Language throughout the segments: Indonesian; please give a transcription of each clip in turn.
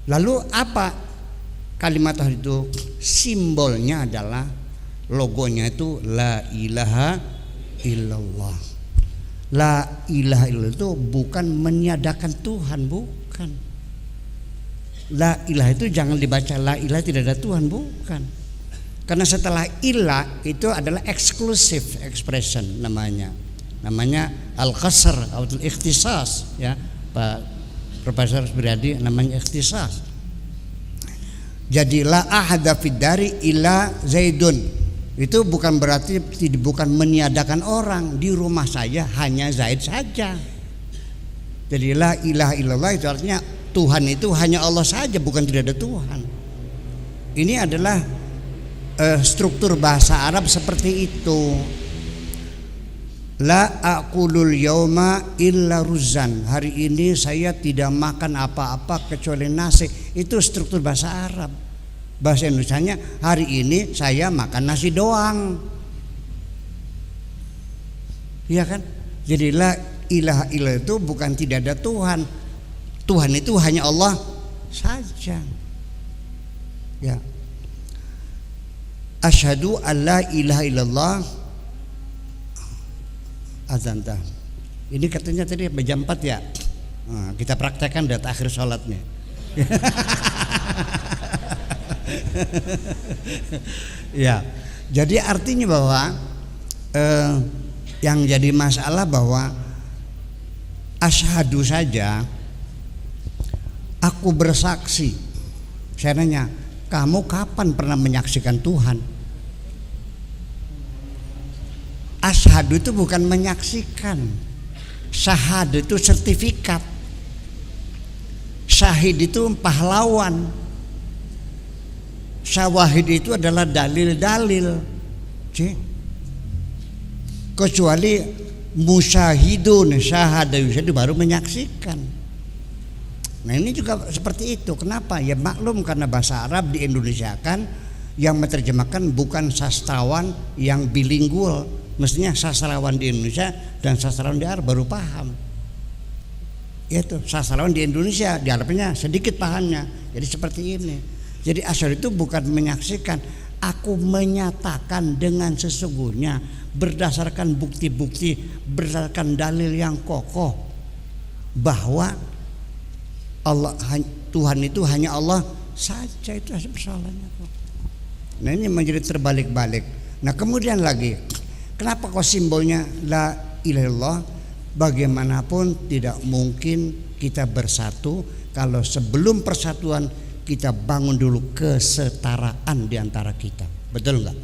Lalu apa kalimat tauhid itu? Simbolnya adalah, logonya itu la ilaha illallah. La ilaha illallah itu bukan meniadakan Tuhan, bukan. La ilaha itu jangan dibaca la ilaha tidak ada Tuhan, bukan. Karena setelah ilah itu adalah exclusive expression namanya. Namanya al-qasr atau ikhtisas, ya. Pak Profesor Subriyadi namanya ikhtisas. Jadi la ahada fid dari illa Zaidun. Itu bukan berarti bukan meniadakan orang. Di rumah saya hanya Zaid saja. Jadi la ilaha illallah itu artinya Tuhan itu hanya Allah saja, bukan tidak ada Tuhan. Ini adalah struktur bahasa Arab seperti itu. La aqulul yauma illa ruzan. Hari ini saya tidak makan apa-apa kecuali nasi. Itu struktur bahasa Arab. Bahasa Indonesianya, hari ini saya makan nasi doang. Iya kan? Jadi la ilaha illallah itu bukan tidak ada Tuhan. Tuhan itu hanya Allah saja. Ya. Asyhadu an la ilaha illallah. Azan dah. Ini katanya tadi jam 4 ya. Nah, kita praktekkan dari akhir sholatnya. Ya, jadi artinya bahwa yang jadi masalah bahwa asyhadu saja, aku bersaksi. Saya nanya, kamu kapan pernah menyaksikan Tuhan? Asyhadu itu bukan menyaksikan. Syahad itu sertifikat. Syahid itu pahlawan. Syawahid itu adalah dalil-dalil. Kecuali musyahidun, syahada itu baru menyaksikan. Nah ini juga seperti itu. Kenapa? Ya maklum karena bahasa Arab di Indonesia kan yang menerjemahkan bukan sastrawan yang bilingual. Mestinya sastrawan di Indonesia dan sastrawan di Arab baru paham. Itu sastrawan di Indonesia, di Arabnya sedikit pahamnya. Jadi seperti ini. Jadi asyhadu itu bukan menyaksikan, aku menyatakan dengan sesungguhnya berdasarkan bukti-bukti, berdasarkan dalil yang kokoh bahwa Allah, Tuhan itu hanya Allah saja. Itu persoalannya. Nah ini menjadi terbalik-balik. Nah kemudian lagi, kenapa kok simbolnya la ilaha illallah? Bagaimanapun tidak mungkin kita bersatu kalau sebelum persatuan kita bangun dulu kesetaraan di antara kita. Betul enggak?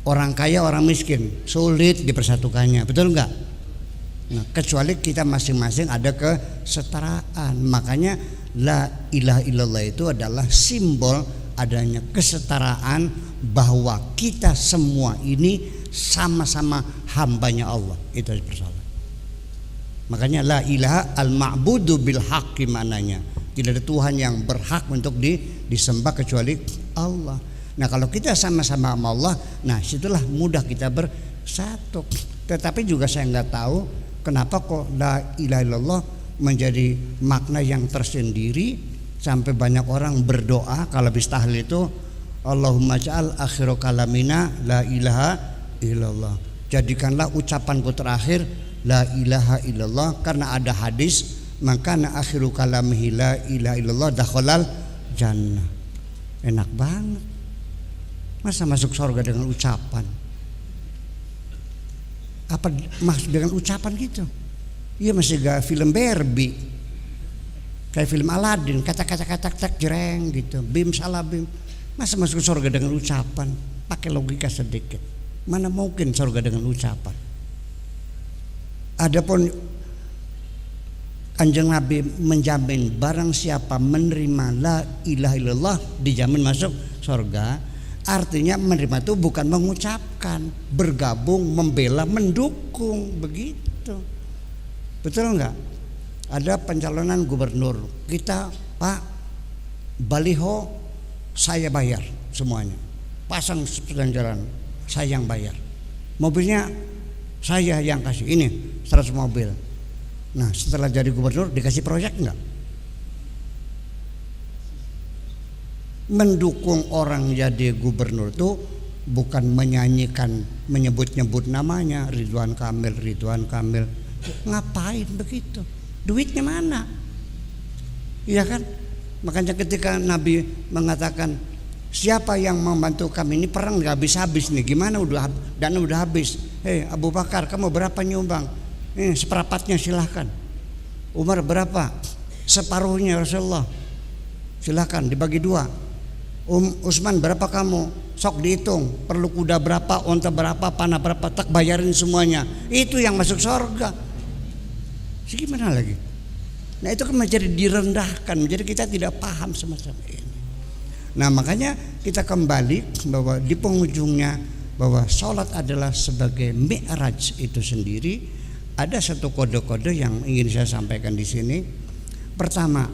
Orang kaya, orang miskin sulit dipersatukannya. Betul enggak? Nah, kecuali kita masing-masing ada kesetaraan. Makanya la ilaha illallah itu adalah simbol adanya kesetaraan bahwa kita semua ini sama-sama hambanya Allah. Itu persoalan. Makanya la ilaha al-ma'budu bil haqqi mananya. Tidak ada Tuhan yang berhak untuk disembah kecuali Allah. Nah kalau kita sama-sama sama Allah, nah situlah mudah kita bersatu. Tetapi juga saya nggak tahu kenapa kok la ilaha illallah menjadi makna yang tersendiri sampai banyak orang berdoa kalau habis tahlil itu Allahumma ja'al akhiru kalamina la ilaha illallah. Jadikanlah ucapanku terakhir la ilaha illallah, karena ada hadis maka akhiru kalamihi la ilaha illallah dakhalal jannah. Enak banget. Masa masuk surga dengan ucapan? Apa maksud dengan ucapan gitu? Iya masih gak film Barbie, kayak film Aladin, kata-kata jreng gitu, bim salah bim. Masa masuk surga dengan ucapan? Pakai logika sedikit. Mana mungkin surga dengan ucapan? Adapun Kanjeng Nabi menjamin barang siapa menerima la ilaha illallah dijamin masuk surga. Artinya menerima itu bukan mengucapkan, bergabung, membela, mendukung, begitu. Betul enggak? Ada pencalonan gubernur, kita Pak baliho saya bayar semuanya, pasang sepanjang jalan saya yang bayar, mobilnya saya yang kasih, ini 100 mobil. Nah setelah jadi gubernur dikasih proyek enggak? Mendukung orang jadi gubernur itu bukan menyanyikan, menyebut-nyebut namanya Ridwan Kamil, Ridwan Kamil. Ngapain begitu? Duitnya mana? Iya kan? Makanya ketika Nabi mengatakan siapa yang membantu kami, ini perang gak habis-habis nih, gimana dana udah habis. Hei Abu Bakar, kamu berapa nyumbang? Seperempatnya silahkan. Umar berapa? Separuhnya Rasulullah. Silahkan dibagi dua. Utsman berapa kamu? Sok dihitung. Perlu kuda berapa, onta berapa, panah berapa, tak bayarin semuanya. Itu yang masuk surga. Gimana lagi? Nah itu kan menjadi direndahkan, menjadi kita tidak paham semacam ini. Nah makanya kita kembali bahwa di penghujungnya bahwa sholat adalah sebagai mi'raj itu sendiri. Ada satu kode-kode yang ingin saya sampaikan di sini. Pertama,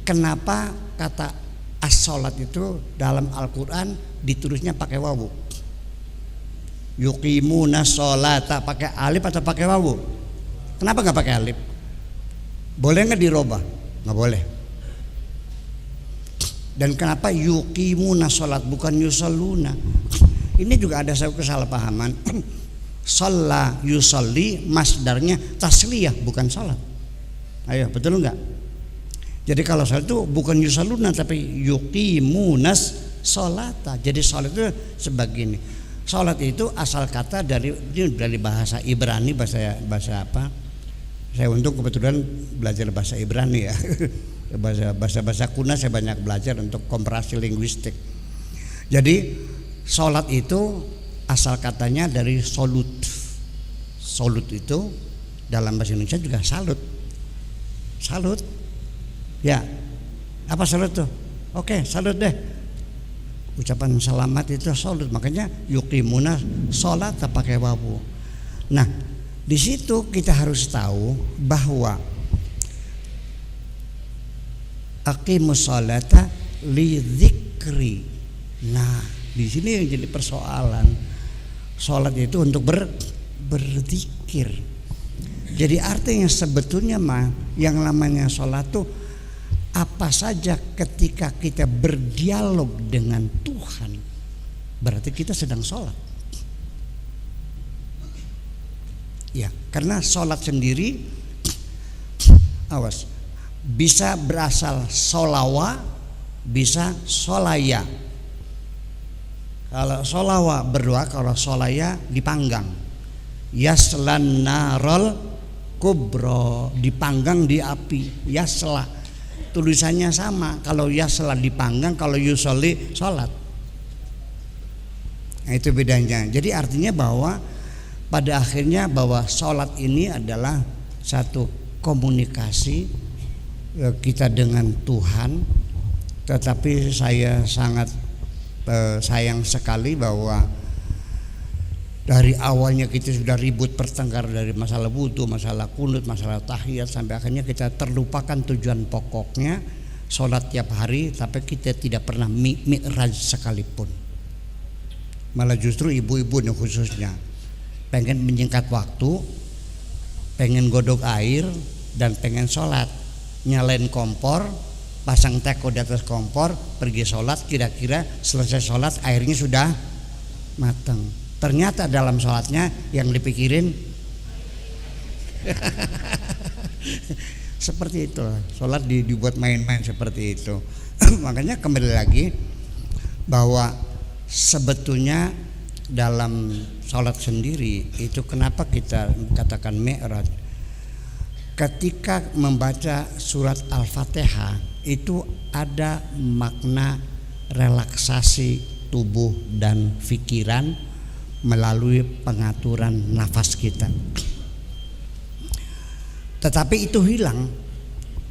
kenapa kata as-sholat itu dalam Al-Quran ditulisnya pakai wawu? Yuqimuna sholata pakai alif atau pakai wawu? Kenapa nggak pakai alif? Boleh nggak dirubah? Nggak boleh. Dan kenapa yuqimuna sholat bukan yusalluna? Ini juga ada satu kesalahpahaman. Shalla yusalli masdarnya tasliyah bukan sholat. Ayo betul nggak? Jadi kalau sholat itu bukan yusalluna tapi yuqimunas sholata. Jadi sholat itu sebegini. Sholat itu asal kata dari bahasa Ibrani, bahasa apa? Saya untung kebetulan belajar bahasa Ibrani ya. bahasa kuno saya banyak belajar untuk komparasi linguistik. Jadi sholat itu asal katanya dari solut. Solut itu dalam bahasa Indonesia juga salut. Salut. Ya, apa salut tuh? Oke, salut deh. Ucapan selamat itu salut. Makanya yuqimuna sholat pakai wawu. Nah, di situ kita harus tahu bahwa aqimus sholata li dzikri. Nah, di sini yang jadi persoalan. Sholat itu untuk berzikir. Jadi artinya sebetulnya mah yang namanya sholat tuh apa saja ketika kita berdialog dengan Tuhan berarti kita sedang sholat. Ya, karena sholat sendiri awas bisa berasal sholawa, bisa sholaya. Kalau sholawa berdoa, kalau sholaya dipanggang. Yaslan narol kubro, dipanggang di api. Yasla tulisannya sama, kalau yasla dipanggang, kalau yusolli sholat. Nah itu bedanya. Jadi artinya bahwa pada akhirnya bahwa sholat ini adalah satu komunikasi kita dengan Tuhan. Tetapi saya sangat sayang sekali bahwa dari awalnya kita sudah ribut pertengkar dari masalah wudu, masalah kunut, masalah tahiyat, sampai akhirnya kita terlupakan tujuan pokoknya sholat tiap hari, tapi kita tidak pernah mi'raj sekalipun. Malah justru ibu-ibu khususnya pengen menyingkat waktu, pengen godok air dan pengen sholat, nyalain kompor, pasang teko di atas kompor, pergi sholat, kira-kira selesai sholat airnya sudah matang. Ternyata dalam sholatnya yang dipikirin seperti itu. Sholat dibuat main-main seperti itu. Makanya kembali lagi bahwa sebetulnya dalam sholat sendiri itu kenapa kita katakan mi'raj. Ketika membaca surat Al-Fatihah itu ada makna relaksasi tubuh dan pikiran melalui pengaturan nafas kita. Tetapi itu hilang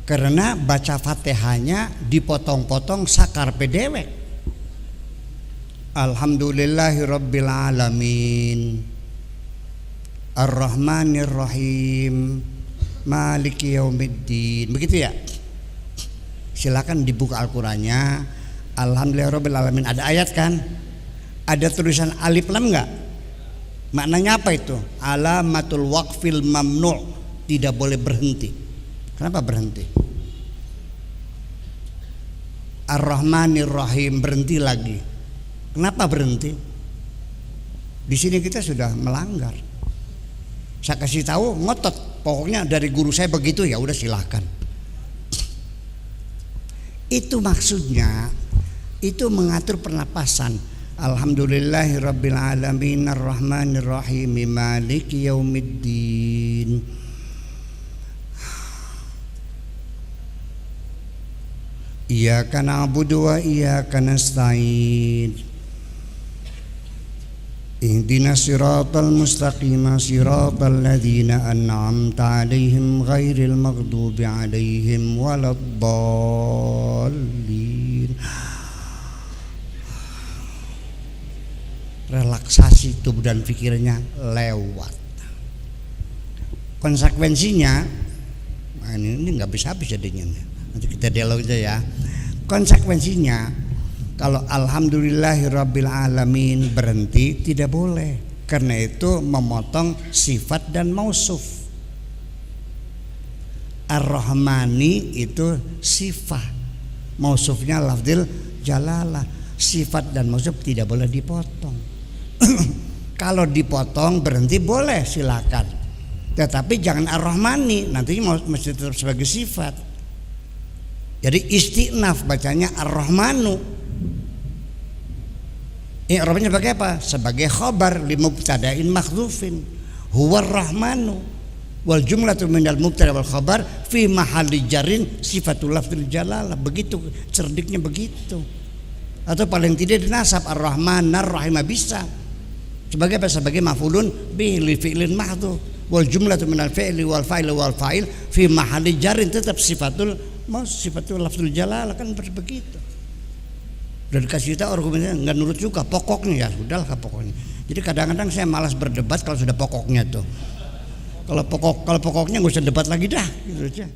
karena baca Fatihahnya dipotong-potong sakarpe dewek. Alhamdulillahirabbil alamin. Ar-Rahmanir Rahim. Maliki yaumiddin. Begitu ya? Silakan dibuka Al-Qur'annya. Alhamdulillahirabbil alamin. Ada ayat kan? Ada tulisan alif lam enggak? Maknanya apa itu? Alamatul waqfil mamnu', tidak boleh berhenti. Kenapa berhenti? Ar-Rahmanir Rahim, berhenti lagi. Kenapa berhenti? Di sini kita sudah melanggar. Saya kasih tahu ngotot, pokoknya dari guru saya begitu, ya udah silahkan. Itu maksudnya, itu mengatur pernapasan. Alhamdulillahirabbil alamin arrahmanir rahim maliki yaumiddin. Iyyaka na'budu wa iyyaka nasta'in. Ihdinas siratal mustaqim siratal ladzina an'amta 'alaihim ghairil maghdubi 'alaihim waladdallin. Relaksasi tubuh dan pikirnya lewat. Konsekuensinya, nah ini nggak bisa habis jadinya. Nanti kita dialog aja ya. Konsekuensinya, kalau alhamdulillahirabbil alamin berhenti tidak boleh, karena itu memotong sifat dan mausuf. Ar-Rahmani itu sifat, mausufnya lafdzul jalalah. Sifat dan mausuf tidak boleh dipotong. Kalau dipotong berhenti boleh, silakan. Tetapi jangan Ar-Rahmani, nantinya mesti tetap sebagai sifat. Jadi istinaf bacanya Ar-Rahmanu. I'rabnya sebagai apa? Sebagai khabar li mubtada'in mahdzufin. Huwa Ar-Rahmanu. Wal jumlatu minal mubtada wal khabar fi mahalli jarrin sifatul lafdzil jalalah. Begitu cerdiknya begitu. Atau paling tidak dinasab Ar-Rahman Ar-Rahim bisa. Sebagai apa? Sebagai maf'ulun bihi li fi'lin mahdhuf. Wal jumlatu minal fi'li wal fa'il wal fa'il fi mahalli jarrin, tetap sifatul lafzul jalalah, kan begitu. Dan dikasih tahu argumennya nggak nurut juga, pokoknya ya sudahlah pokoknya. Jadi kadang-kadang saya malas berdebat kalau sudah pokoknya tuh. Kalau pokoknya nggak usah debat lagi dah, gitu aja.